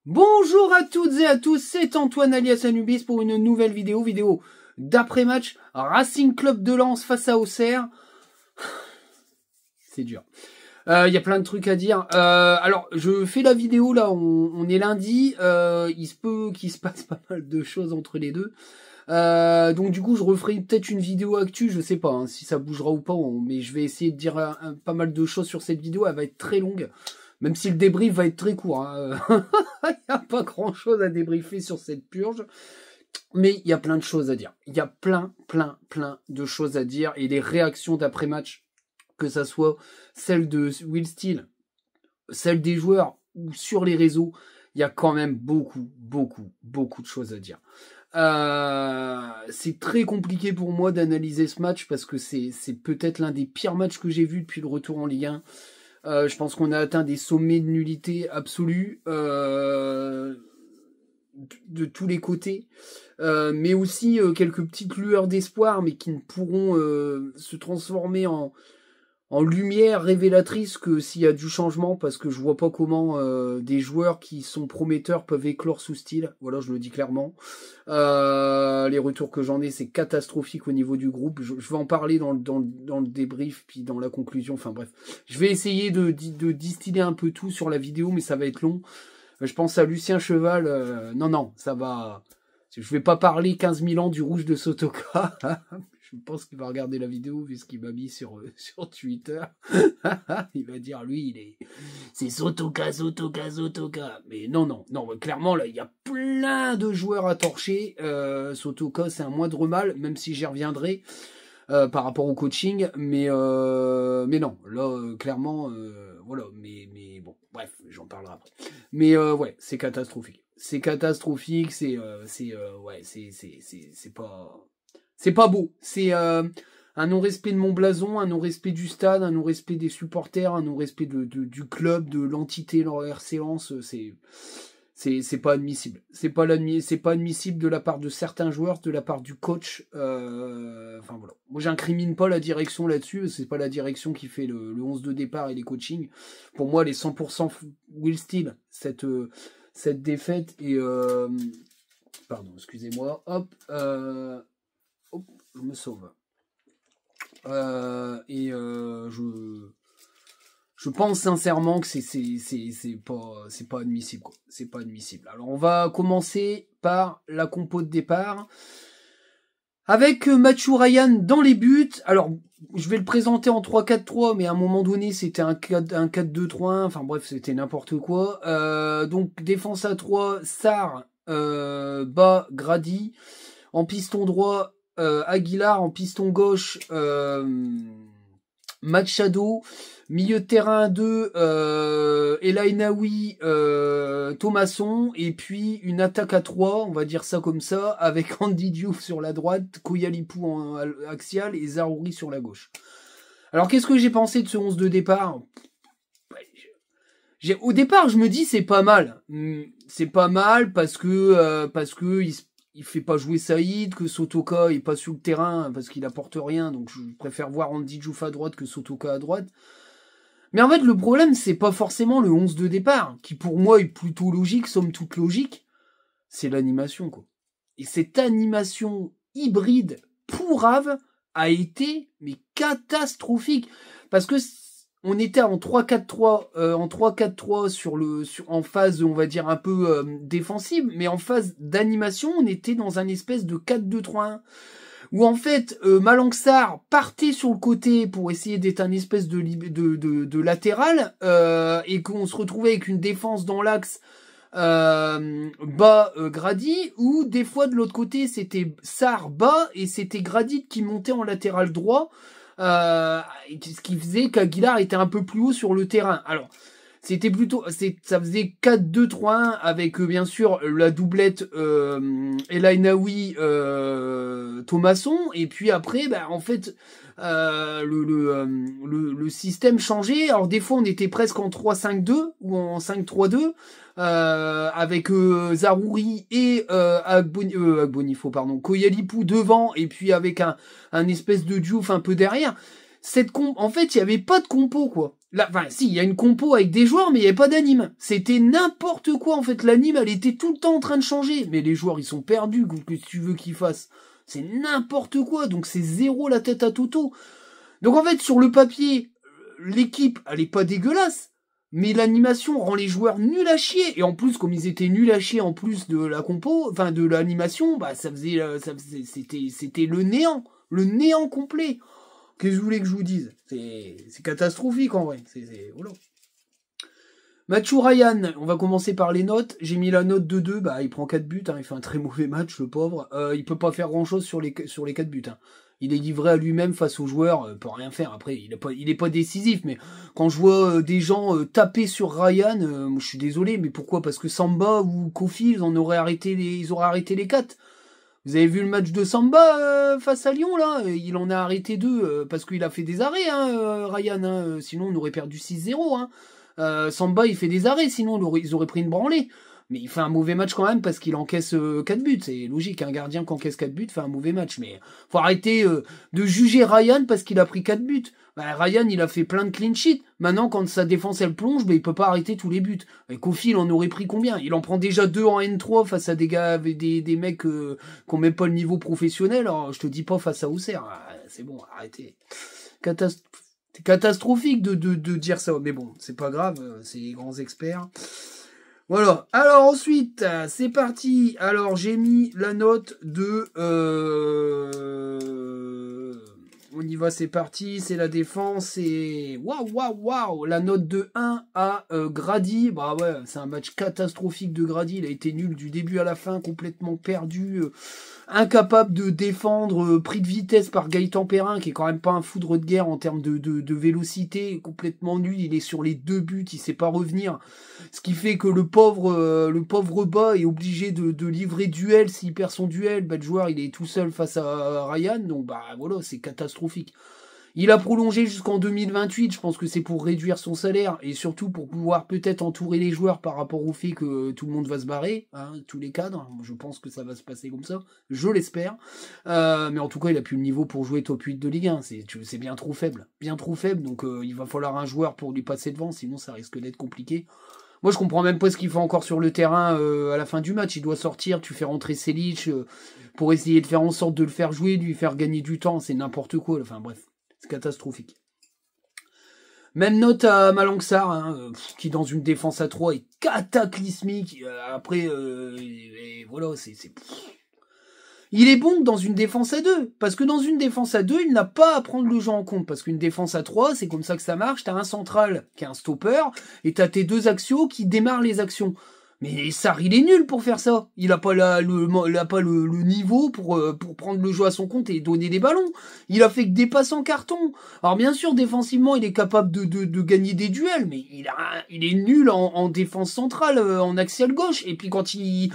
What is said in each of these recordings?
Bonjour à toutes et à tous, c'est Antoine alias Anubis pour une nouvelle vidéo d'après-match Racing Club de Lens face à Auxerre. C'est dur. Il y a plein de trucs à dire. Alors, je fais la vidéo là, on est lundi. Il se peut qu'il se passe pas mal de choses entre les deux. Donc du coup, je referai peut-être une vidéo actu, je sais pas hein, si ça bougera ou pas, mais je vais essayer de dire pas mal de choses sur cette vidéo. Elle va être très longue. Même si le débrief va être très court. Hein. Il n'y a pas grand chose à débriefer sur cette purge. Mais il y a plein de choses à dire. Il y a plein de choses à dire. Et les réactions d'après-match, que ça soit celle de Will Steele, celle des joueurs ou sur les réseaux, il y a quand même beaucoup de choses à dire. C'est très compliqué pour moi d'analyser ce match parce que c'est peut-être l'un des pires matchs que j'ai vu depuis le retour en Ligue 1. Je pense qu'on a atteint des sommets de nullité absolue de tous les côtés, mais aussi quelques petites lueurs d'espoir, mais qui ne pourront se transformer en lumière révélatrice que s'il y a du changement, parce que je vois pas comment des joueurs qui sont prometteurs peuvent éclore sous style. Voilà, je le dis clairement. Les retours que j'en ai, c'est catastrophique au niveau du groupe. Je vais en parler dans le débrief, puis dans la conclusion. Enfin bref, je vais essayer de distiller un peu tout sur la vidéo, mais ça va être long. Je pense à Lucien Cheval. Non, ça va... Je vais pas parler 15 000 ans du rouge de Sotoka. Je pense qu'il va regarder la vidéo vu ce qu'il m'a mis sur Twitter. Il va dire, lui, c'est Sotoka. Mais non. Clairement, là, il y a plein de joueurs à torcher. Sotoka, c'est un moindre mal, même si j'y reviendrai par rapport au coaching. Mais non, là, clairement, voilà. Mais bon, bref, j'en parlerai après. Mais ouais, c'est catastrophique. C'est pas beau. C'est un non-respect de mon blason, un non-respect du stade, un non-respect des supporters, un non-respect du club, de l'entité, leur RC Lens. C'est pas admissible. C'est pas admissible de la part de certains joueurs, de la part du coach. Enfin voilà. Moi, j'incrimine pas la direction là-dessus. C'est pas la direction qui fait le 11 de départ et les coachings. Pour moi, les 100% Will Steele, cette défaite et pardon, excusez-moi. Hop, je me sauve. Je pense sincèrement que c'est pas admissible quoi. C'est pas admissible. Alors on va commencer par la compo de départ avec Mathieu Ryan dans les buts. Alors je vais le présenter en 3-4-3, mais à un moment donné c'était un 4-2-3-1. Enfin bref, c'était n'importe quoi. Donc défense à 3, Sarr, bas, Grady. En piston droit, Aguilar. En piston gauche, Machado. Milieu de terrain à 2, El Ainaoui, Thomasson. Et puis une attaque à 3, on va dire ça comme ça, avec Andy Diouf sur la droite, Koyalipou en axial et Zarouri sur la gauche. Alors qu'est-ce que j'ai pensé de ce 11 de départ ? Au départ, je me dis c'est pas mal. C'est pas mal parce que il fait pas jouer Saïd, que Sotoka est pas sur le terrain parce qu'il apporte rien, donc je préfère voir Andy Diouf à droite que Sotoka à droite. Mais en fait, le problème, c'est pas forcément le 11 de départ, qui pour moi est plutôt logique, somme toute logique, c'est l'animation, quoi. Et cette animation hybride pourrave a été, mais catastrophique. Parce que on était en 3-4-3, en phase, on va dire, un peu défensive, mais en phase d'animation, on était dans un espèce de 4-2-3-1. Où en fait, Malang Sarr partait sur le côté pour essayer d'être un espèce de latéral, et qu'on se retrouvait avec une défense dans l'axe bas Grady, ou des fois de l'autre côté c'était Sarr bas et c'était Grady qui montait en latéral droit, ce qui faisait qu'Aguilar était un peu plus haut sur le terrain. Alors c'était plutôt, ça faisait 4-2-3-1 avec bien sûr la doublette El Ainaoui Thomasson, et puis après en fait le système changeait. Alors des fois on était presque en 3-5-2 ou en 5-3-2 avec Zarouri et Agbonifo Koyalipou devant, et puis avec un espèce de Diouf un peu derrière. En fait, il y avait pas de compo quoi. Là, enfin, si, il y a une compo avec des joueurs, mais il n'y avait pas d'anime. C'était n'importe quoi, en fait. L'anime, elle était tout le temps en train de changer. Mais les joueurs, ils sont perdus. Qu'est-ce que tu veux qu'ils fassent? C'est n'importe quoi. Donc, c'est zéro la tête à Toto. Donc, en fait, sur le papier, l'équipe, elle est pas dégueulasse. Mais l'animation rend les joueurs nuls à chier. Et en plus, comme ils étaient nuls à chier en plus de la compo, enfin, de l'animation, bah, c'était le néant. Le néant complet. Qu'est-ce que vous voulez que je vous dise? C'est catastrophique en vrai. Oula. Mathieu Ryan, on va commencer par les notes. J'ai mis la note de 2, bah il prend 4 buts, hein, il fait un très mauvais match, le pauvre. Il peut pas faire grand chose sur les 4 buts. Hein. Il est livré à lui-même face aux joueurs, peut rien faire. Après, il est pas décisif, mais quand je vois des gens taper sur Ryan, moi, je suis désolé, mais pourquoi? Parce que Samba ou Kofi, ils auraient arrêté les 4. Vous avez vu le match de Samba face à Lyon, là? Il en a arrêté 2 parce qu'il a fait des arrêts, hein, Ryan. Hein, sinon, on aurait perdu 6-0. Hein. Samba, il fait des arrêts, sinon ils auraient pris une branlée. Mais il fait un mauvais match quand même parce qu'il encaisse 4 buts. C'est logique, un gardien qui encaisse 4 buts fait un mauvais match. Mais faut arrêter de juger Ryan parce qu'il a pris 4 buts. Bah, Ryan, il a fait plein de clean sheets. Maintenant, quand sa défense, elle plonge, bah, il peut pas arrêter tous les buts. Et Kofi, il en aurait pris combien? Il en prend déjà 2 en N3 face à des gars, avec des mecs qui ont même pas le niveau professionnel. Alors, je te dis pas face à Auxerre. Ah, c'est bon, arrêtez. C'est catastrophique de dire ça. Mais bon, c'est pas grave, c'est les grands experts. Voilà. Alors ensuite, c'est parti. Alors j'ai mis la note de... On y va, c'est parti. C'est la défense. Et waouh. La note de 1 à Grady. Bah ouais, c'est un match catastrophique de Grady. Il a été nul du début à la fin, complètement perdu. Incapable de défendre, pris de vitesse par Gaëtan Perrin, qui est quand même pas un foudre de guerre en termes de vélocité, complètement nul, il est sur les 2 buts, il sait pas revenir, ce qui fait que le pauvre bas est obligé de livrer duel, s'il perd son duel, bah, le joueur il est tout seul face à Ryan, donc bah voilà, c'est catastrophique. Il a prolongé jusqu'en 2028, je pense que c'est pour réduire son salaire et surtout pour pouvoir peut-être entourer les joueurs par rapport au fait que tout le monde va se barrer, hein, tous les cadres. Je pense que ça va se passer comme ça, je l'espère. Mais en tout cas, il a plus le niveau pour jouer top 8 de Ligue 1, c'est bien trop faible, donc il va falloir un joueur pour lui passer devant, sinon ça risque d'être compliqué. Moi, je comprends même pas ce qu'il fait encore sur le terrain à la fin du match. Il doit sortir, tu fais rentrer Selic pour essayer de faire en sorte de le faire jouer, de lui faire gagner du temps, c'est n'importe quoi. Enfin bref. C'est catastrophique. Même note à Malangsar, hein, qui dans une défense à 3 est cataclysmique. Après, et voilà, il est bon dans une défense à 2. Parce que dans une défense à 2, il n'a pas à prendre le jeu en compte. Parce qu'une défense à 3, c'est comme ça que ça marche. T'as un central qui est un stopper, et t'as tes 2 axiaux qui démarrent les actions. Mais Sarr, il est nul pour faire ça. Il a pas le niveau pour prendre le jeu à son compte et donner des ballons. Il a fait que des passes en carton. Alors bien sûr, défensivement, il est capable de gagner des duels, mais il est nul en défense centrale, en axial gauche. Et puis quand il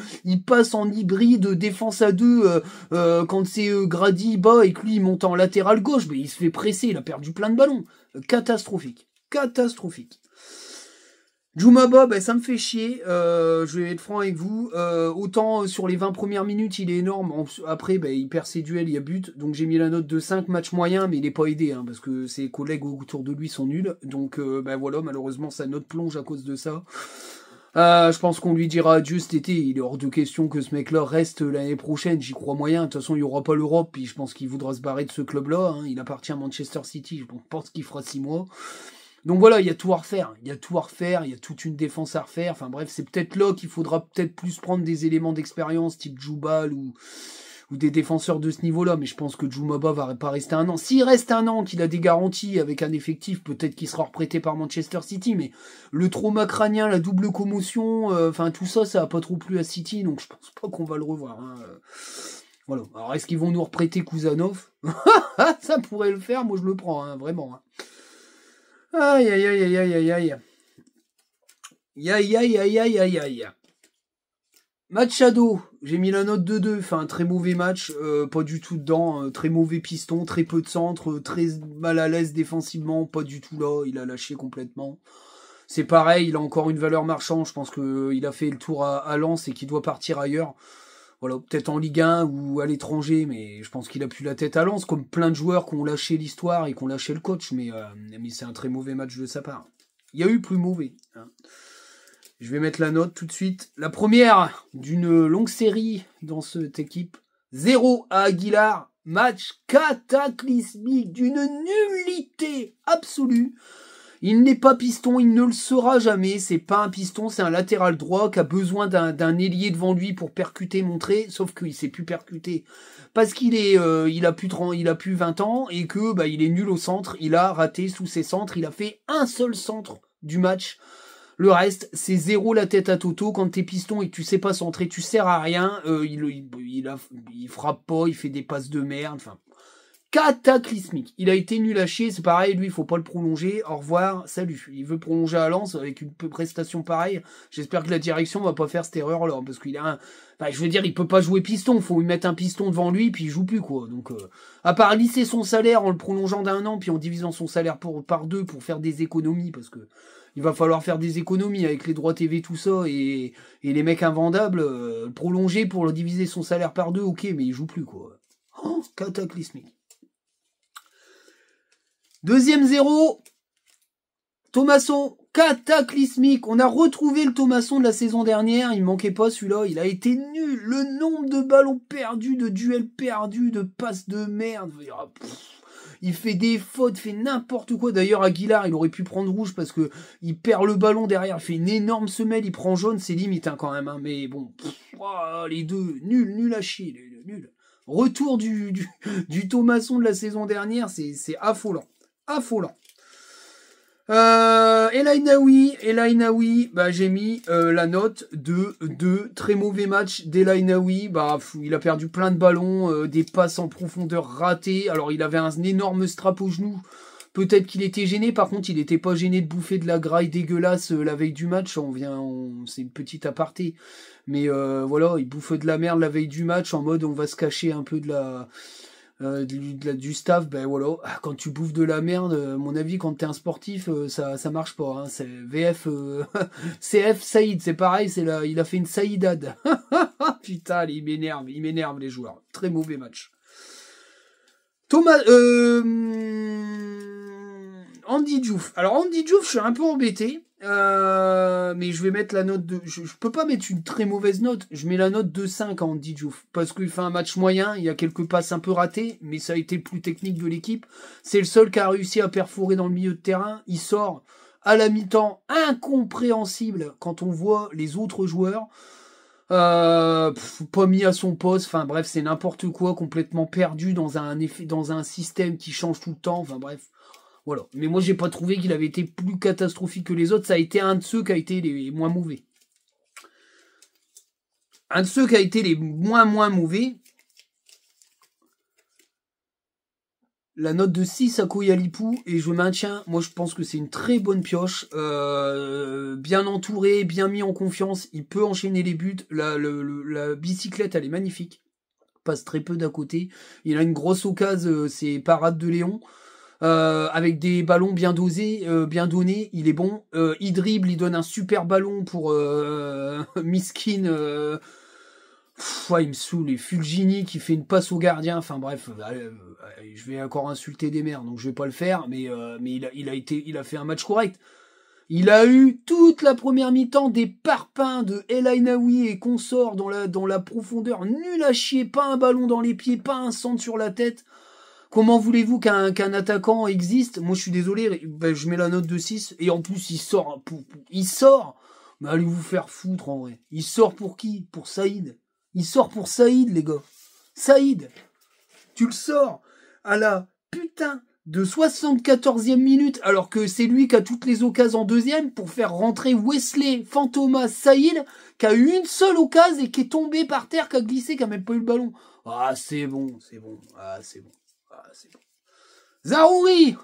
passe en hybride défense à 2, quand c'est Grady bas et que lui il monte en latéral gauche, mais il se fait presser, il a perdu plein de ballons. Catastrophique. Djoumaba, ben, ça me fait chier, je vais être franc avec vous, autant sur les 20 premières minutes il est énorme, après ben, il perd ses duels, il y a but, donc j'ai mis la note de 5, match moyen, mais il est pas aidé, hein, parce que ses collègues autour de lui sont nuls, donc ben voilà, malheureusement sa note plonge à cause de ça. Je pense qu'on lui dira adieu cet été, il est hors de question que ce mec-là reste l'année prochaine, j'y crois moyen, de toute façon il n'y aura pas l'Europe, puis je pense qu'il voudra se barrer de ce club-là, hein, il appartient à Manchester City, je pense qu'il fera 6 mois. Donc voilà, il y a tout à refaire, il y a toute une défense à refaire, enfin bref, c'est peut-être là qu'il faudra peut-être plus prendre des éléments d'expérience, type Djoubal ou des défenseurs de ce niveau-là, mais je pense que Djoumaba va pas rester 1 an. S'il reste 1 an, qu'il a des garanties avec un effectif, peut-être qu'il sera reprêté par Manchester City, mais le trauma crânien, la double commotion, enfin tout ça, ça a pas trop plu à City, donc je pense pas qu'on va le revoir. Hein. Voilà, alors est-ce qu'ils vont nous reprêter Kuzanov? Ça pourrait le faire, moi je le prends, hein, vraiment. Hein. Aïe. Match Shadow, j'ai mis la note de 2, enfin un très mauvais match, pas du tout dedans, très mauvais piston, très peu de centre, très mal à l'aise défensivement, pas du tout là, il a lâché complètement. C'est pareil, il a encore une valeur marchande, je pense qu'il a fait le tour à Lens et qu'il doit partir ailleurs. Voilà, peut-être en Ligue 1 ou à l'étranger, mais je pense qu'il a plus la tête à Lens, comme plein de joueurs qui ont lâché l'histoire et qui ont lâché le coach, mais c'est un très mauvais match de sa part. Il y a eu plus mauvais. Hein. Je vais mettre la note tout de suite. La première d'une longue série dans cette équipe. 0 à Aguilar. Match cataclysmique d'une nullité absolue. Il n'est pas piston, il ne le sera jamais. C'est pas un piston, c'est un latéral droit qui a besoin d'un ailier devant lui pour percuter, montrer. Sauf qu'il s'est plus percuter parce qu'il est, il a plus 20 ans et que il est nul au centre. Il a raté sous ses centres. Il a fait un seul centre du match. Le reste, c'est 0 la tête à Toto. Quand t'es piston et que tu sais pas centrer, tu sers à rien. Il frappe pas, il fait des passes de merde. Enfin, cataclysmique. Il a été nul à chier, c'est pareil, lui, il faut pas le prolonger. Au revoir, salut. Il veut prolonger à Lens avec une prestation pareille. J'espère que la direction va pas faire cette erreur-là, parce qu'il a je veux dire, il peut pas jouer piston, faut lui mettre un piston devant lui, puis il joue plus, quoi. Donc, à part lisser son salaire en le prolongeant d'1 an, puis en divisant son salaire par 2 pour faire des économies, parce que il va falloir faire des économies avec les droits TV, tout ça, et les mecs invendables, prolonger pour le diviser son salaire par 2, ok, mais il joue plus, quoi. Oh, cataclysmique. Deuxième 0, Thomasson, cataclysmique. On a retrouvé le Thomasson de la saison dernière. Il manquait pas celui-là. Il a été nul. Le nombre de ballons perdus, de duels perdus, de passes de merde. Il fait des fautes, fait n'importe quoi. D'ailleurs, Aguilar, il aurait pu prendre rouge parce que il perd le ballon derrière. Il fait une énorme semelle. Il prend jaune. C'est limite quand même. Hein. Mais bon, les deux, nul à chier. Nul. Retour du Thomasson de la saison dernière. C'est affolant. Affolant. Elainaoui, j'ai mis la note de 2. Très mauvais match d'Elainaoui. Il a perdu plein de ballons, des passes en profondeur ratées. Alors, il avait un énorme strap au genou. Peut-être qu'il était gêné. Par contre, il n'était pas gêné de bouffer de la graille dégueulasse la veille du match. C'est une petite aparté. Mais voilà, il bouffe de la merde la veille du match en mode on va se cacher un peu du staff. Voilà, quand tu bouffes de la merde, à mon avis, quand t'es un sportif, ça marche pas. Hein. C'est VF, CF Saïd, c'est pareil, il a fait une saïdade. Putain, il m'énerve les joueurs. Très mauvais match. Andy Diouf. Alors Andy Diouf, je suis un peu embêté. Mais je vais mettre la note de... Je peux pas mettre une très mauvaise note. Je mets la note de 5 à Andy Diouf. Parce qu'il fait un match moyen. Il y a quelques passes un peu ratées. Mais ça a été le plus technique de l'équipe. C'est le seul qui a réussi à perforer dans le milieu de terrain. Il sort à la mi-temps incompréhensible quand on voit les autres joueurs. Pas mis à son poste. Enfin bref, c'est n'importe quoi. Complètement perdu dans un système qui change tout le temps. Enfin bref. Voilà. Mais moi, j'ai pas trouvé qu'il avait été plus catastrophique que les autres. Ça a été un de ceux qui a été les moins mauvais. Un de ceux qui a été les moins mauvais. La note de 6 à Koyalipou. Et je maintiens. Moi, je pense que c'est une très bonne pioche. Bien entouré, bien mis en confiance. Il peut enchaîner les buts. La bicyclette, elle est magnifique. Passe très peu d'à côté. Il a une grosse occasion. C'est parade de Léon. Avec des ballons bien dosés, bien donnés, il est bon. Il dribble, il donne un super ballon pour Miskin. Il me saoule. Et Fulgini qui fait une passe au gardien. Enfin bref, je vais encore insulter des mères, donc je vais pas le faire. Mais il a fait un match correct. Il a eu toute la première mi-temps des parpaings de Elainaoui et consorts dans la profondeur. Nul à chier, pas un ballon dans les pieds, pas un centre sur la tête. Comment voulez-vous qu'un attaquant existe? Moi, je suis désolé, je mets la note de 6. Et en plus, il sort. Il sort. Mais allez vous faire foutre, en vrai. Il sort pour qui? Pour Saïd. Il sort pour Saïd, les gars. Saïd. Tu le sors à la putain de 74e minute, alors que c'est lui qui a toutes les occasions en deuxième pour faire rentrer Wesley, Fantomas, Saïd, qui a eu une seule occasion et qui est tombé par terre, qui a glissé, qui a même pas eu le ballon. Ah, c'est bon. Ah, c'est bon. Zarouri,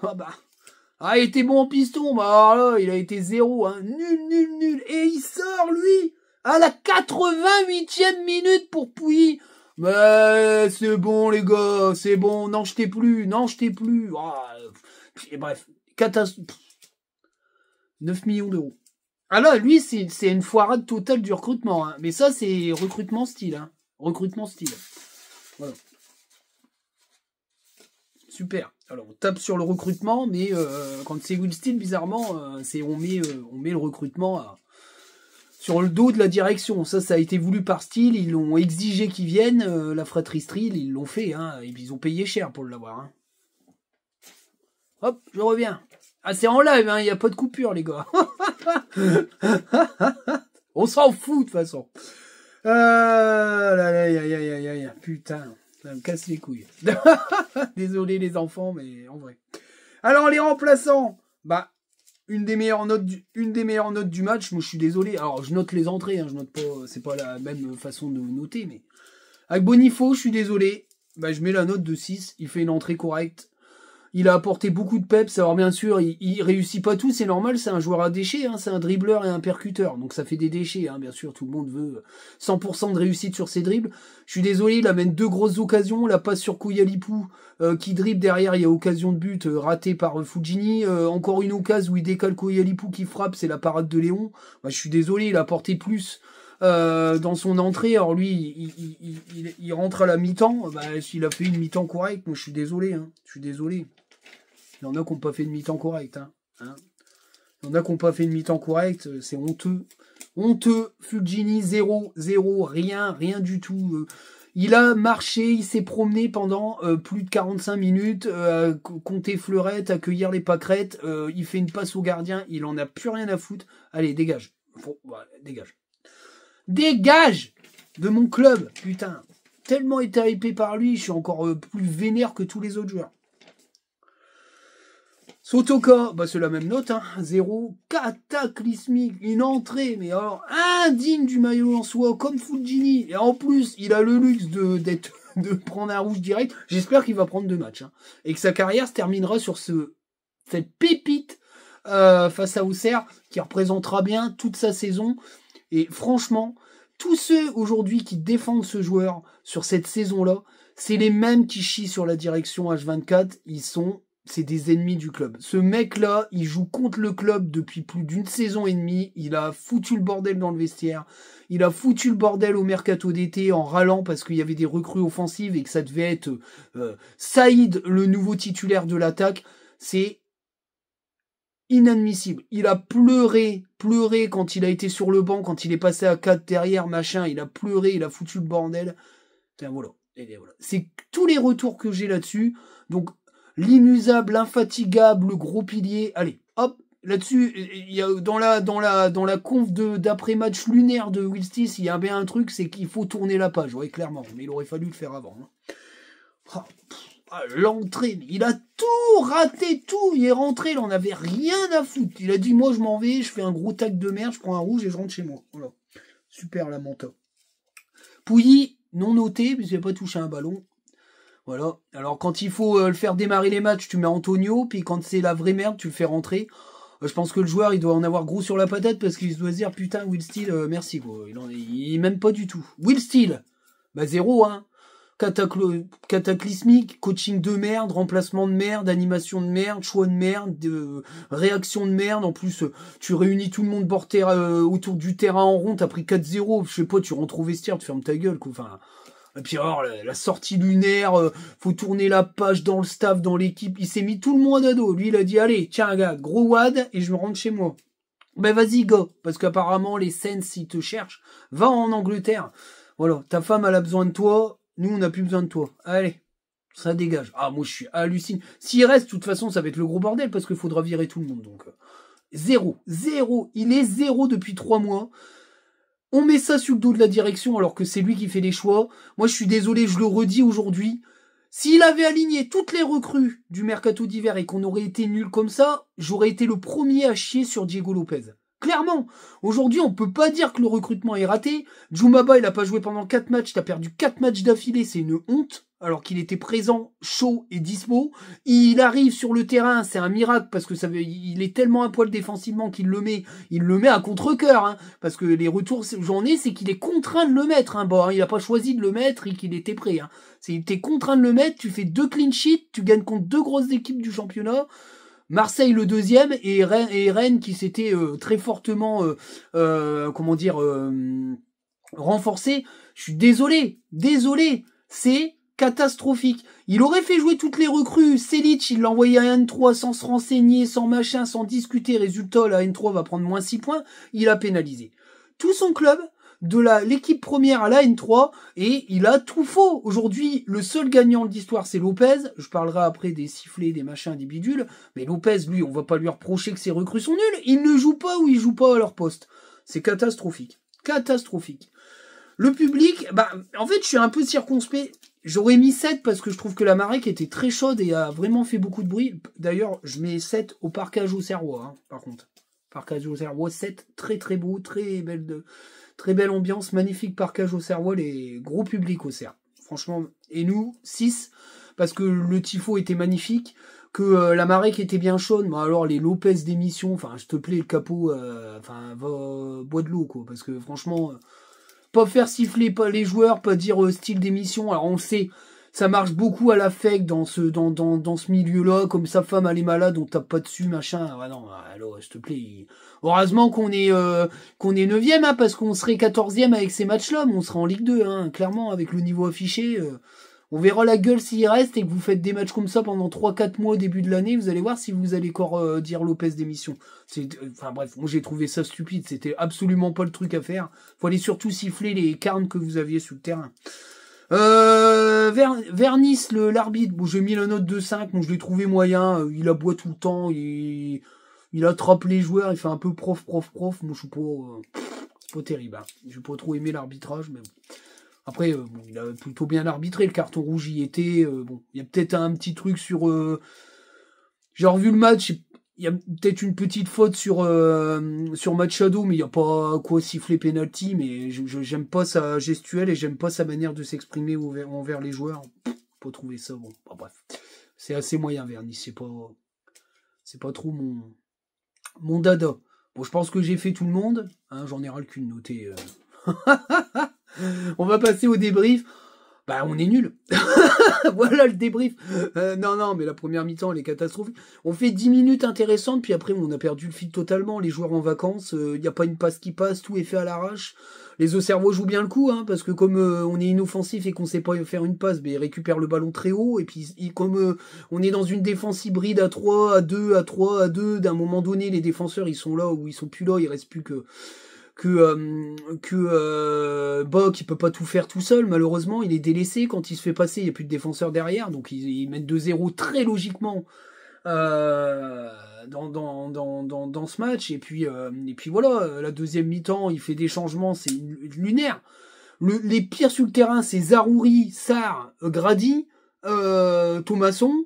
il était bon en piston, alors là, il a été 0, hein. Nul. Et il sort, lui, à la 88e minute pour Pouilly. Mais c'est bon, les gars, c'est bon, n'en jetez plus. Et bref, 9 millions d'euros. Ah là, lui, c'est une foirade totale du recrutement, hein. Mais ça, c'est recrutement style, hein. Recrutement style. Voilà. Super. Alors on tape sur le recrutement, mais quand c'est Will Steele, bizarrement, on met le recrutement sur le dos de la direction. Ça a été voulu par Steele, ils l'ont exigé qu'ils viennent, la fratrie Steele, ils l'ont fait, hein, et puis ils ont payé cher pour l'avoir. Hein. Hop, je reviens. Ah, c'est en live, hein, il n'y a pas de coupure, les gars. On s'en fout, de toute façon. Putain, ça me casse les couilles. Désolé, les enfants, mais en vrai. Alors, les remplaçants, bah, une des meilleures notes du match. Moi, je suis désolé. Alors, je note les entrées, hein, je note pas, c'est pas la même façon de noter, mais avec Bonifo, je suis désolé. Bah, je mets la note de 6. Il fait une entrée correcte. Il a apporté beaucoup de peps. Alors bien sûr, il réussit pas tout, c'est normal, c'est un joueur à déchets, hein, c'est un dribbleur et un percuteur. Donc ça fait des déchets, hein, bien sûr, tout le monde veut 100% de réussite sur ses dribbles. Je suis désolé, il amène 2 grosses occasions, la passe sur Koulialipou qui dribble derrière, il y a occasion de but ratée par Fujini. Encore une occasion où il décale Koulialipou qui frappe, c'est la parade de Léon. Bah, je suis désolé, il a apporté plus dans son entrée. Alors lui, il rentre à la mi-temps, bah, il a fait une mi-temps correcte. Moi je suis désolé, hein, je suis désolé. Il y en a qui n'ont pas fait une mi-temps correcte. Hein. Il y en a qui n'ont pas fait une mi-temps correcte. C'est honteux. Honteux. Fulgini, 0, rien du tout. Il a marché, il s'est promené pendant plus de 45 minutes, compter fleurette, accueillir les pâquerettes. Il fait une passe au gardien. Il en a plus rien à foutre. Allez, dégage. Dégage. Dégage de mon club. Putain. Tellement été hypé par lui, je suis encore plus vénère que tous les autres joueurs. Sotoka, bah c'est la même note, hein. 0, cataclysmique, une entrée, mais alors indigne du maillot en soie, comme Fulgini. Et en plus, il a le luxe de prendre un rouge direct. J'espère qu'il va prendre 2 matchs. Hein. Et que sa carrière se terminera sur cette pépite face à Auxerre, qui représentera bien toute sa saison. Et franchement, tous ceux aujourd'hui qui défendent ce joueur sur cette saison-là, c'est les mêmes qui chient sur la direction H24. C'est des ennemis du club. Ce mec-là, il joue contre le club depuis plus d'1 saison et demie. Il a foutu le bordel dans le vestiaire. Il a foutu le bordel au mercato d'été en râlant parce qu'il y avait des recrues offensives et que ça devait être Saïd, le nouveau titulaire de l'attaque. C'est inadmissible. Il a pleuré quand il a été sur le banc, quand il est passé à 4 derrière, machin. Il a pleuré, il a foutu le bordel. Voilà. Voilà. C'est tous les retours que j'ai là-dessus. Donc, l'inusable, l'infatigable, le gros pilier. Allez, hop, là-dessus, il y a dans la conf d'après-match lunaire de Will Steele, il y a bien un truc, c'est qu'il faut tourner la page, ouais, clairement. Mais il aurait fallu le faire avant. Hein. L'entrée, il a tout raté, tout. Il est rentré, il en avait rien à foutre. Il a dit, moi, je m'en vais, je fais un gros tac de merde, je prends un rouge et je rentre chez moi. Voilà. Super, la Manta. Pouilly, non noté, puisqu'il n'a pas touché un ballon. Voilà. Alors, quand il faut le faire démarrer les matchs, tu mets Antonio, puis quand c'est la vraie merde, tu le fais rentrer. Je pense que le joueur, il doit en avoir gros sur la patate, parce qu'il doit se dire, putain, Will Steele, merci, quoi. Il m'aime pas du tout. Will Steele, bah 0, hein. Cataclysmique, coaching de merde, remplacement de merde, animation de merde, choix de merde, réaction de merde. En plus, tu réunis tout le monde autour du terrain en rond, t'as pris 4-0, je sais pas, tu rentres au vestiaire, tu fermes ta gueule, quoi. Enfin, et puis alors, la sortie lunaire, faut tourner la page dans le staff, dans l'équipe. Il s'est mis tout le monde à dos. Lui, il a dit, allez, tiens, gars, gros wad, et je me rentre chez moi. Ben vas-y, gars, parce qu'apparemment, les Saints, ils te cherchent. Va en Angleterre. Voilà, ta femme, elle a besoin de toi. Nous, on n'a plus besoin de toi. Allez, ça dégage. Ah, moi, je suis halluciné. S'il reste, de toute façon, ça va être le gros bordel, parce qu'il faudra virer tout le monde. Donc, 0. Il est 0 depuis 3 mois. On met ça sur le dos de la direction alors que c'est lui qui fait les choix. Moi, je suis désolé, je le redis aujourd'hui. S'il avait aligné toutes les recrues du mercato d'hiver et qu'on aurait été nul comme ça, j'aurais été le premier à chier sur Diego Lopez. Clairement, aujourd'hui, on peut pas dire que le recrutement est raté. Djoumaba, il a pas joué pendant 4 matchs, t'as perdu 4 matchs d'affilée, c'est une honte. Alors qu'il était présent, chaud et dispo. Il arrive sur le terrain, c'est un miracle parce que il est tellement à poil défensivement qu'il le met à contre-cœur, hein, parce que les retours j'en ai, c'est qu'il est contraint de le mettre, hein. Bon, il a pas choisi de le mettre et qu'il était prêt, hein. T'es contraint de le mettre, tu fais 2 clean sheets, tu gagnes contre 2 grosses équipes du championnat. Marseille le deuxième et Rennes qui s'était très fortement renforcé. Je suis désolé, c'est catastrophique. Il aurait fait jouer toutes les recrues. Selic, il l'a envoyé à N3 sans se renseigner, sans machin, sans discuter. Résultat, la N3 va prendre moins 6 points. Il a pénalisé tout son club, de l'équipe première à la N3, et il a tout faux. Aujourd'hui, le seul gagnant de l'histoire, c'est Lopez. Je parlerai après des sifflets, des machins, des bidules. Mais Lopez, lui, on va pas lui reprocher que ses recrues sont nulles. Il ne joue pas ou il joue pas à leur poste. C'est catastrophique. Catastrophique. Le public, en fait, je suis un peu circonspect. J'aurais mis 7 parce que je trouve que la Marek était très chaude et a vraiment fait beaucoup de bruit. D'ailleurs, je mets 7 au parcage au Serrois, par contre. Parcage au Serrois, 7, très très beau, très belle ambiance, magnifique parcage au Serrois, les gros publics au Serre. Franchement, et nous, 6, parce que le tifo était magnifique, que la Marek était bien chaude, mais alors les Lopez d'émission, enfin, s'il te plaît, le capot, va bois de l'eau, quoi, parce que franchement... pas faire siffler pas les joueurs, pas dire style d'émission. Alors on sait, ça marche beaucoup à l'affect dans ce milieu-là, comme sa femme elle est malade, on tape pas dessus, machin. Ah non, alors s'il te plaît. Heureusement qu'on est 9e, hein, parce qu'on serait 14e avec ces matchs-là, mais on serait en Ligue 2, hein, clairement, avec le niveau affiché. On verra la gueule s'il reste et que vous faites des matchs comme ça pendant 3-4 mois au début de l'année, vous allez voir si vous allez encore dire Lopez d'émission. Enfin bref, moi j'ai trouvé ça stupide, c'était absolument pas le truc à faire. Faut aller surtout siffler les carnes que vous aviez sur le terrain. Vernis, l'arbitre, bon, j'ai mis la note de 5, bon, je l'ai trouvé moyen, il aboie tout le temps, il attrape les joueurs, il fait un peu prof, moi je suis pas terrible, hein. J'ai pas trop aimé l'arbitrage, mais bon. Après, il a plutôt bien arbitré, le carton rouge y était. Bon, il y a peut-être un petit truc sur... j'ai revu le match, il y a peut-être une petite faute sur Machado, mais il n'y a pas quoi siffler penalty, mais j'aime pas sa gestuelle et j'aime pas sa manière de s'exprimer envers les joueurs. Pas trouver ça, bon, bref. C'est assez moyen, Vernis, c'est pas trop mon dada. Bon, je pense que j'ai fait tout le monde, hein, j'en ai ras le cul de noter... On va passer au débrief. On est nul. Voilà le débrief. Non, mais la première mi-temps, elle est catastrophique. On fait 10 minutes intéressantes, puis après, on a perdu le fil totalement. Les joueurs en vacances, il n'y a pas une passe qui passe, tout est fait à l'arrache. Les Auxerrois jouent bien le coup, hein, parce que comme on est inoffensif et qu'on sait pas faire une passe, ils récupèrent le ballon très haut. Et puis, comme on est dans une défense hybride à 3, à 2, à 3, à 2, d'un moment donné, les défenseurs, ils sont là ou ils sont plus là, il reste plus que Bock, il peut pas tout faire tout seul, malheureusement, il est délaissé, quand il se fait passer, il n'y a plus de défenseur derrière, donc ils mettent 2-0 très logiquement dans ce match, et puis voilà, la deuxième mi-temps, il fait des changements, c'est lunaire. Les pires sur le terrain, c'est Zaroury, Sarr, Grady, Thomasson,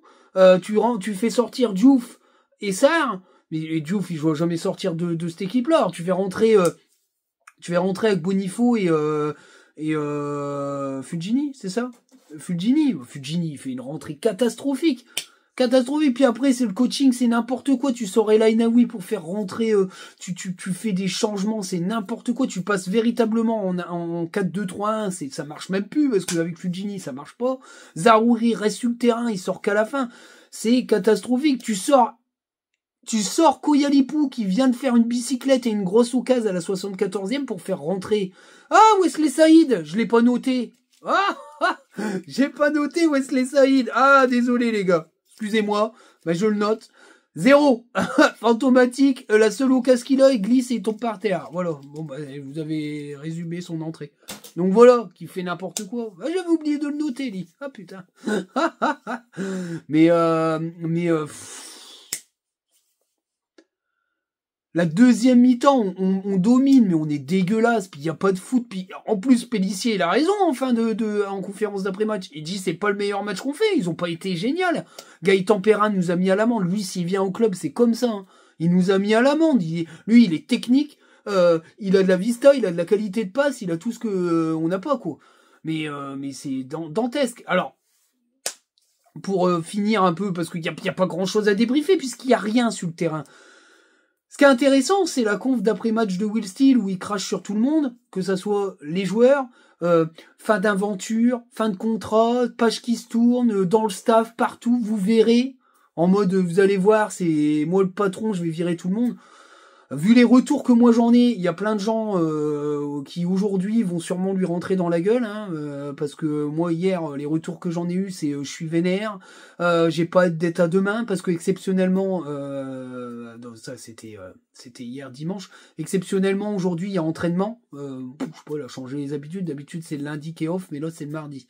tu fais sortir Diouf et Sarr, mais Diouf, il ne doit jamais sortir de cette équipe-là. Alors, tu fais rentrer avec Bonifo et Fulgini, c'est ça? Fulgini, il fait une rentrée catastrophique. Puis après, c'est le coaching, c'est n'importe quoi. Tu sors El Ainaoui pour faire rentrer, tu fais des changements, c'est n'importe quoi. Tu passes véritablement en 4-2-3-1, ça marche même plus, parce qu'avec Fulgini, ça marche pas. Zaroury reste sur le terrain, il sort qu'à la fin. C'est catastrophique. Tu sors Koyalipou qui vient de faire une bicyclette et une grosse occasion à la 74e pour faire rentrer. Ah, Wesley Saïd, je l'ai pas noté. J'ai pas noté Wesley Saïd. Ah, désolé les gars. Excusez-moi, je le note. 0. Fantomatique, la seule occasion qu'il a, il glisse et il tombe par terre. Voilà. Bon, vous avez résumé son entrée. Donc voilà, qui fait n'importe quoi. J'avais oublié de le noter, lui. Ah putain. mais la deuxième mi-temps, on domine, mais on est dégueulasse, puis il n'y a pas de foot, puis en plus, Pélissier, il a raison, en conférence d'après-match. Il dit, c'est pas le meilleur match qu'on fait, ils ont pas été géniaux. Gaëtan Perrin nous a mis à l'amende, lui, s'il vient au club, c'est comme ça, hein. Il nous a mis à l'amende, lui, il est technique, il a de la vista, il a de la qualité de passe, il a tout ce que on n'a pas, quoi. Mais c'est dantesque. Alors, pour finir un peu, parce qu'il y a pas grand-chose à débriefer, puisqu'il y a rien sur le terrain. Ce qui est intéressant, c'est la conf d'après-match de Will Steele où il crache sur tout le monde, que ça soit les joueurs, fin d'aventure, fin de contrat, page qui se tourne, dans le staff, partout, vous verrez, en mode vous allez voir, c'est moi le patron, je vais virer tout le monde. Vu les retours que moi j'en ai, il y a plein de gens qui aujourd'hui vont sûrement lui rentrer dans la gueule, hein, parce que moi hier, les retours que j'en ai eu, c'est je suis vénère, j'ai pas d'état demain, parce que exceptionnellement, non, ça c'était hier dimanche, exceptionnellement aujourd'hui il y a entraînement, je sais pas, il a changé les habitudes, d'habitude c'est le lundi qui est off, mais là c'est le mardi.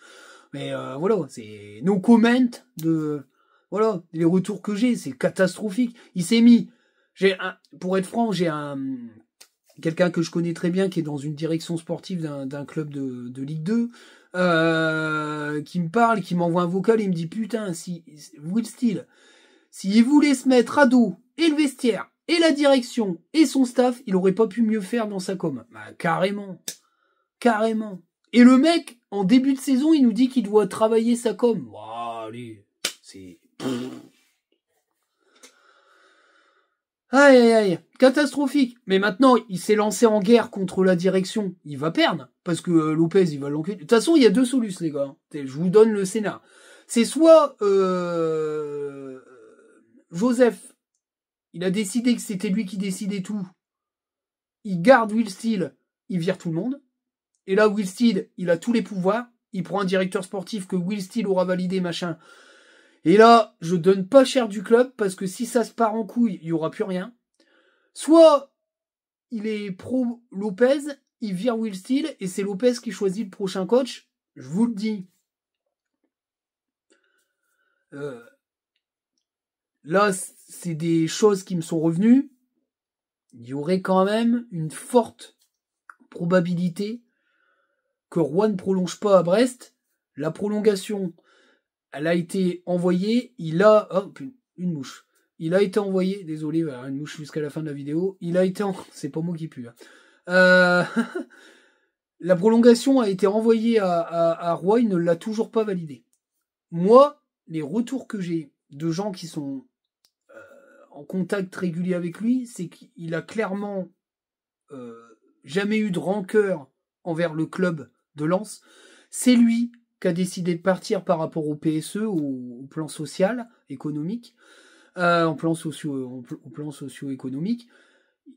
Mais voilà, c'est no comment de... Voilà, les retours que j'ai, c'est catastrophique. Il s'est mis... Pour être franc, j'ai quelqu'un que je connais très bien qui est dans une direction sportive d'un club de Ligue 2, qui me parle, qui m'envoie un vocal et il me dit putain, si Will Steele, s'il voulait se mettre à dos et le vestiaire et la direction et son staff, il aurait pas pu mieux faire dans sa com. Bah, carrément. Et le mec, en début de saison, il nous dit qu'il doit travailler sa com. Oh, allez, c'est... Aïe, catastrophique. Mais maintenant, il s'est lancé en guerre contre la direction. Il va perdre, parce que Lopez, il va l'enculer. De toute façon, il y a deux solutions, les gars. Je vous donne le scénar. C'est soit Joseph, il a décidé que c'était lui qui décidait tout. Il garde Will Steele, il vire tout le monde. Et là, Will Steele, il a tous les pouvoirs. Il prend un directeur sportif que Will Steele aura validé, machin. Et là, je donne pas cher du club, parce que si ça se part en couille, il y aura plus rien. Soit il est pro Lopez, il vire Will Steele, et c'est Lopez qui choisit le prochain coach. Je vous le dis. Là, c'est des choses qui me sont revenues. Il y aurait quand même une forte probabilité que Roy ne prolonge pas à Brest. La prolongation, elle a été envoyée. Une mouche. Il a été envoyé. Désolé, il va y avoir une mouche jusqu'à la fin de la vidéo. C'est pas moi qui pue. Hein. La prolongation a été envoyée à Roy. Il ne l'a toujours pas validée. Moi, les retours que j'ai de gens qui sont en contact régulier avec lui, c'est qu'il a clairement jamais eu de rancœur envers le club de Lens. C'est lui qui a décidé de partir par rapport au PSE, au plan social, économique, au plan socio-économique.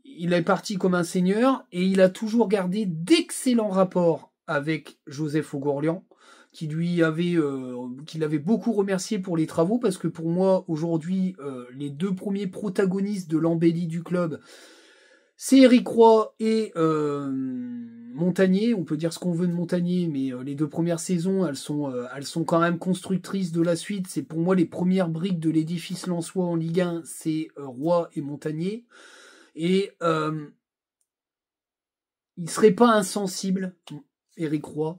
Il est parti comme un seigneur et il a toujours gardé d'excellents rapports avec Joseph Augorlian, qui l'avait beaucoup remercié pour les travaux, parce que pour moi, aujourd'hui, les deux premiers protagonistes de l'embellie du club, c'est Eric Roy et Montagnier. On peut dire ce qu'on veut de Montagnier, mais les deux premières saisons, elles sont quand même constructrices de la suite. C'est pour moi les premières briques de l'édifice lensois en Ligue 1, c'est Roy et Montagnier. Et il serait pas insensible, Eric Roy,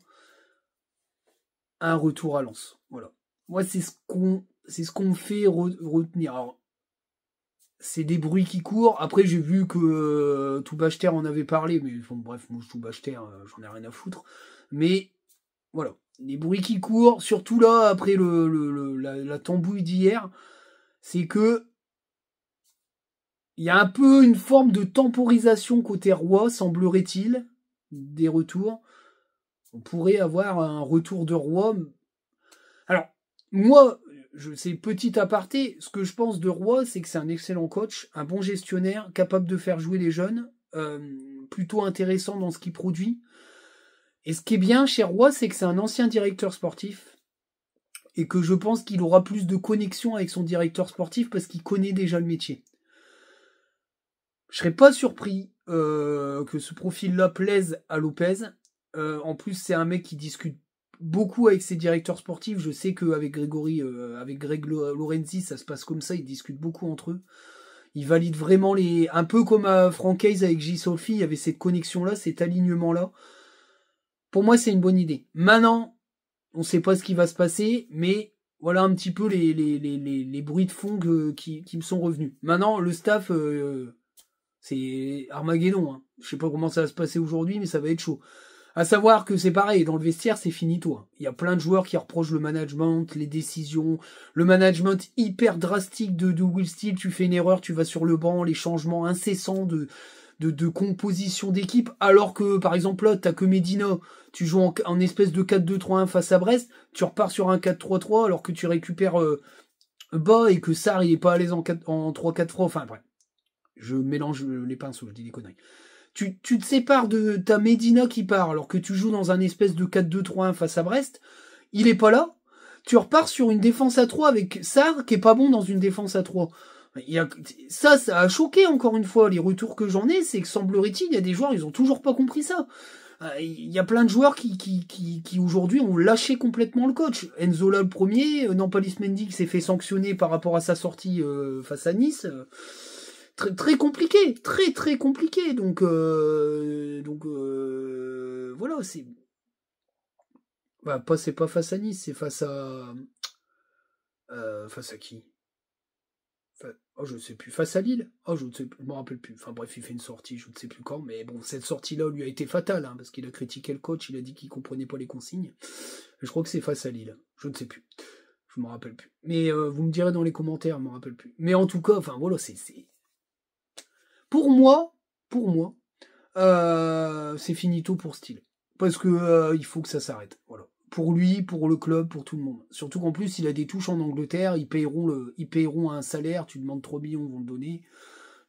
à un retour à Lens. Voilà. Moi, c'est ce qu'on me fait retenir. Alors, c'est des bruits qui courent. Après, j'ai vu que Toubachter en avait parlé, mais bon, bref, moi, Toubachter, j'en ai rien à foutre. Mais voilà, les bruits qui courent, surtout là, après la tambouille d'hier, c'est que il y a un peu une forme de temporisation côté Roy, semblerait-il, des retours. On pourrait avoir un retour de Roy. Alors, moi, c'est petit aparté, ce que je pense de Roy, c'est que c'est un excellent coach, un bon gestionnaire, capable de faire jouer les jeunes, plutôt intéressant dans ce qu'il produit. Et ce qui est bien chez Roy, c'est que c'est un ancien directeur sportif, et que je pense qu'il aura plus de connexion avec son directeur sportif parce qu'il connaît déjà le métier. Je serais pas surpris que ce profil-là plaise à Lopez. En plus, c'est un mec qui discute beaucoup avec ses directeurs sportifs. Je sais qu'avec avec Greg Lorenzi, ça se passe comme ça. Ils discutent beaucoup entre eux. Ils valident vraiment un peu comme à Frank Hayes avec J. Sophie. Il y avait cette connexion-là, cet alignement-là. Pour moi, c'est une bonne idée. Maintenant, on sait pas ce qui va se passer, mais voilà un petit peu les bruits de fond qui me sont revenus. Maintenant, le staff, c'est Armageddon. Hein. Je sais pas comment ça va se passer aujourd'hui, mais ça va être chaud. À savoir que c'est pareil, dans le vestiaire, c'est finito. Hein. Il y a plein de joueurs qui reprochent le management, les décisions, le management hyper drastique de Will Steele. Tu fais une erreur, tu vas sur le banc, les changements incessants de composition d'équipe, alors que, par exemple, là, t'as que Medina, tu joues en espèce de 4-2-3-1 face à Brest, tu repars sur un 4-3-3, alors que tu récupères bas et que Sarr, il est pas à l'aise en 3-4-3, enfin, bref. je mélange les pinceaux, je dis des conneries. Tu te sépares de ta Medina qui part, alors que tu joues dans un espèce de 4-2-3-1 face à Brest, il est pas là, tu repars sur une défense à 3 avec Sarr, qui est pas bon dans une défense à 3. Ça a choqué encore une fois, les retours que j'en ai, c'est que semblerait-il, il y a des joueurs, ils ont toujours pas compris ça. Il y a plein de joueurs qui aujourd'hui ont lâché complètement le coach. Enzola le premier, Nampalys Mendy qui s'est fait sanctionner par rapport à sa sortie face à Nice. Très très compliqué, très très compliqué. Donc voilà, c'est c'est pas face à Nice, c'est face à qui? Oh, je ne sais plus. Face à Lille? Oh, je me rappelle plus. Enfin bref, il fait une sortie, je ne sais plus quand. Mais bon, cette sortie-là lui a été fatale, hein, parce qu'il a critiqué le coach, il a dit qu'il comprenait pas les consignes. Je crois que c'est face à Lille. Je ne sais plus. Je me rappelle plus. Mais vous me direz dans les commentaires, je me rappelle plus. Mais en tout cas, enfin voilà, c'est... Pour moi, c'est finito pour Steele. Parce que il faut que ça s'arrête. Voilà. Pour lui, pour le club, pour tout le monde. Surtout qu'en plus, il a des touches en Angleterre, ils payeront un salaire, tu demandes 3 millions, ils vont le donner,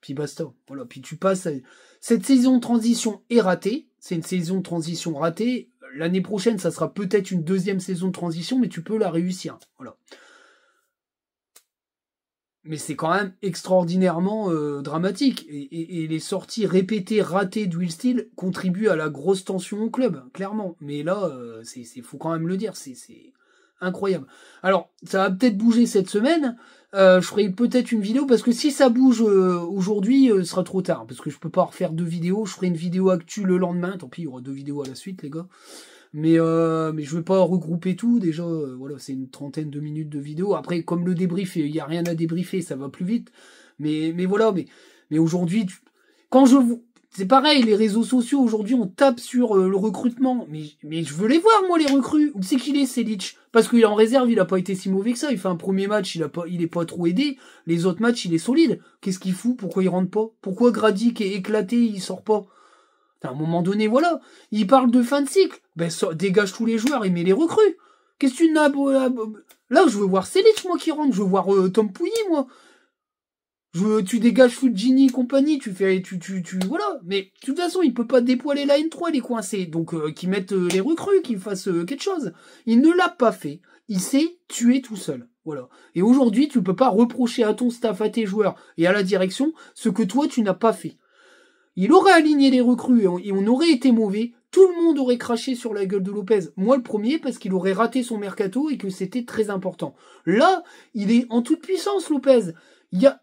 puis basta. Voilà, puis tu passes à... Cette saison de transition est ratée, c'est une saison de transition ratée, l'année prochaine, ça sera peut-être une deuxième saison de transition, mais tu peux la réussir. Voilà. Mais c'est quand même extraordinairement dramatique. Et les sorties répétées, ratées de Will Steele contribuent à la grosse tension au club, clairement. Mais là, faut quand même le dire, c'est incroyable. Alors, ça va peut-être bouger cette semaine. Je ferai peut-être une vidéo, parce que si ça bouge aujourd'hui, ce sera trop tard. Parce que je peux pas refaire 2 vidéos. Je ferai une vidéo actu le lendemain. Tant pis, il y aura 2 vidéos à la suite, les gars. Mais je vais pas regrouper tout. Déjà, voilà, c'est une trentaine de minutes de vidéo. Après, comme le débrief, il y a rien à débriefer, ça va plus vite. Mais voilà, mais aujourd'hui, quand c'est pareil, les réseaux sociaux aujourd'hui, on tape sur le recrutement. Mais je veux les voir, moi, les recrues. Où c'est qu'il est, Selic? Parce qu'il est en réserve, il a pas été si mauvais que ça. Il fait un premier match, il est pas trop aidé. Les autres matchs, il est solide. Qu'est-ce qu'il fout? Pourquoi il rentre pas? Pourquoi Grady qui est éclaté, il sort pas? À un moment donné, voilà, il parle de fin de cycle. Ben, dégage tous les joueurs et mets les recrues. Qu'est-ce que tu n'as... Là, je veux voir Selic, moi, qui rentre. Je veux voir Tom Pouilly, moi. Tu dégages Fulgini et compagnie, voilà. Mais, de toute façon, il peut pas dépoiler la N3, les coincés. Donc, qu'ils mettent les recrues, qu'ils fassent quelque chose. Il ne l'a pas fait. Il s'est tué tout seul. Voilà. Et aujourd'hui, tu peux pas reprocher à ton staff, à tes joueurs et à la direction ce que toi, tu n'as pas fait. Il aurait aligné les recrues et on aurait été mauvais. Tout le monde aurait craché sur la gueule de Lopez. Moi le premier parce qu'il aurait raté son mercato et que c'était très important. Là, il est en toute puissance Lopez. Il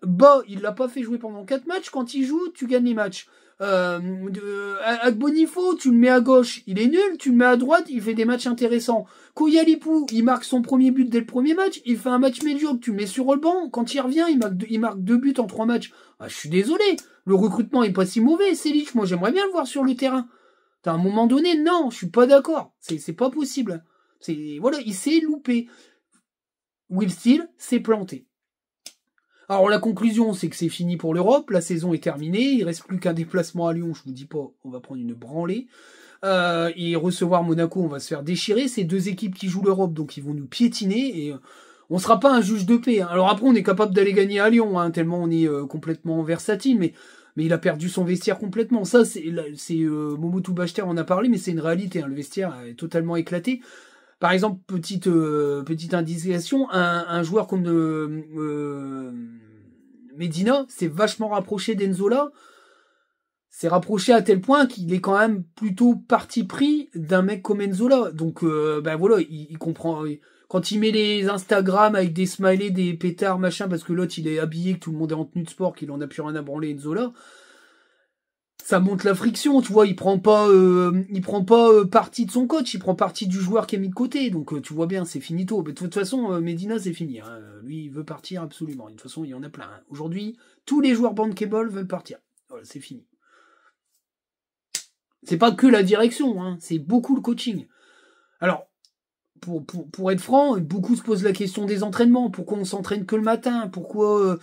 l'a pas fait jouer pendant 4 matchs. Quand il joue, tu gagnes les matchs. Agbonifo, tu le mets à gauche, il est nul. Tu le mets à droite, il fait des matchs intéressants. Koyalipou, il marque son premier but dès le premier match. Il fait un match médiocre. Tu le mets sur le banc. Quand il revient, il marque 2 buts en 3 matchs. Ah, je suis désolé. Le recrutement est pas si mauvais, Selic. Moi, j'aimerais bien le voir sur le terrain. À un moment donné, non, je suis pas d'accord. C'est pas possible. Voilà, il s'est loupé. Will Steele s'est planté. Alors la conclusion, c'est que c'est fini pour l'Europe, la saison est terminée, il reste plus qu'un déplacement à Lyon, je vous dis pas, on va prendre une branlée. Et recevoir Monaco, on va se faire déchirer, c'est 2 équipes qui jouent l'Europe, donc ils vont nous piétiner, et on sera pas un juge de paix. Hein. Alors après, on est capable d'aller gagner à Lyon, hein, tellement on est complètement versatile, mais il a perdu son vestiaire complètement. Ça, c'est Momotou Bachter en a parlé, mais c'est une réalité, hein, le vestiaire est totalement éclaté. Par exemple, petite indication, un joueur comme Medina s'est vachement rapproché d'Enzola. S'est rapproché à tel point qu'il est quand même plutôt parti pris d'un mec comme Enzola. Donc, voilà, il comprend. Quand il met les Instagram avec des smileys, des pétards, machin, parce que l'autre il est habillé, que tout le monde est en tenue de sport, qu'il en a plus rien à branler Enzola. Ça monte la friction, tu vois, il prend pas parti de son coach, il prend parti du joueur qui est mis de côté, donc tu vois bien, c'est finito. Mais de toute façon, Medina, c'est fini. Hein. Lui, il veut partir absolument. De toute façon, il y en a plein. Hein. Aujourd'hui, tous les joueurs bankable veulent partir. Voilà, c'est fini. C'est pas que la direction, hein, c'est beaucoup le coaching. Alors, pour être franc, beaucoup se posent la question des entraînements. Pourquoi on s'entraîne que le matin? Pourquoi...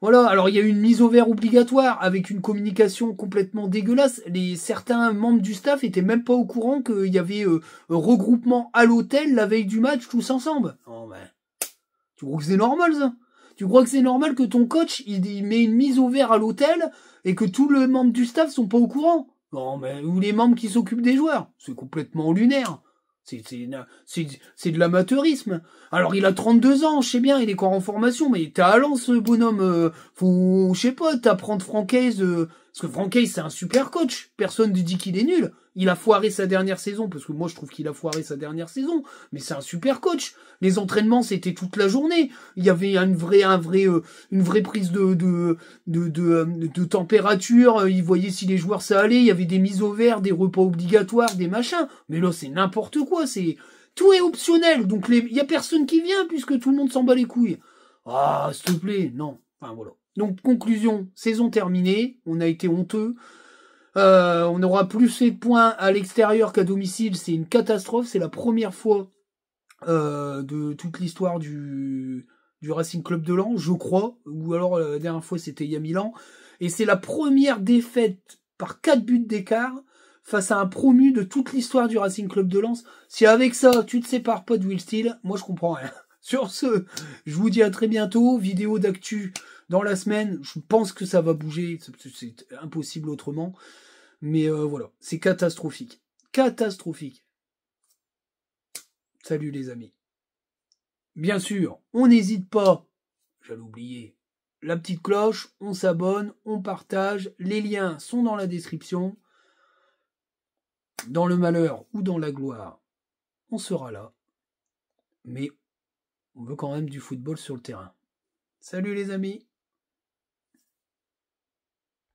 Voilà, alors il y a eu une mise au vert obligatoire avec une communication complètement dégueulasse. Certains membres du staff étaient même pas au courant qu'il y avait un regroupement à l'hôtel la veille du match tous ensemble. Oh ben, tu crois que c'est normal ça? Tu crois que c'est normal que ton coach, il met une mise au vert à l'hôtel et que tous les membres du staff sont pas au courant? Non, mais, ou les membres qui s'occupent des joueurs. C'est complètement lunaire. C'est de l'amateurisme. Alors, il a 32 ans, je sais bien, il est encore en formation, mais t'as allant, ce bonhomme. Faut, je sais pas, t'apprendre Francaise. Parce que Francaise, c'est un super coach. Personne ne dit qu'il est nul. Il a foiré sa dernière saison, parce que moi, je trouve qu'il a foiré sa dernière saison. Mais c'est un super coach. Les entraînements, c'était toute la journée. Il y avait une vraie prise de température. Il voyait si les joueurs ça allait. Il y avait des mises au vert, des repas obligatoires, des machins. Mais là, c'est n'importe quoi. Tout est optionnel. Donc, il y a personne qui vient puisque tout le monde s'en bat les couilles. Ah, s'il te plaît. Non. Enfin, voilà. Donc, conclusion. Saison terminée. On a été honteux. On aura plus fait de points à l'extérieur qu'à domicile. C'est une catastrophe. C'est la première fois de toute l'histoire du Racing Club de Lens, je crois, ou alors la dernière fois c'était il y a 1000 ans, et c'est la première défaite par 4 buts d'écart face à un promu de toute l'histoire du Racing Club de Lens. Si avec ça tu te sépares pas de Will Steele, moi je comprends rien. Sur ce, je vous dis à très bientôt, vidéo d'actu dans la semaine, je pense que ça va bouger, c'est impossible autrement, mais voilà, c'est catastrophique. Catastrophique. Salut les amis. Bien sûr, on n'hésite pas, j'allais oublier, la petite cloche, on s'abonne, on partage, les liens sont dans la description. Dans le malheur ou dans la gloire, on sera là. Mais on veut quand même du football sur le terrain. Salut les amis.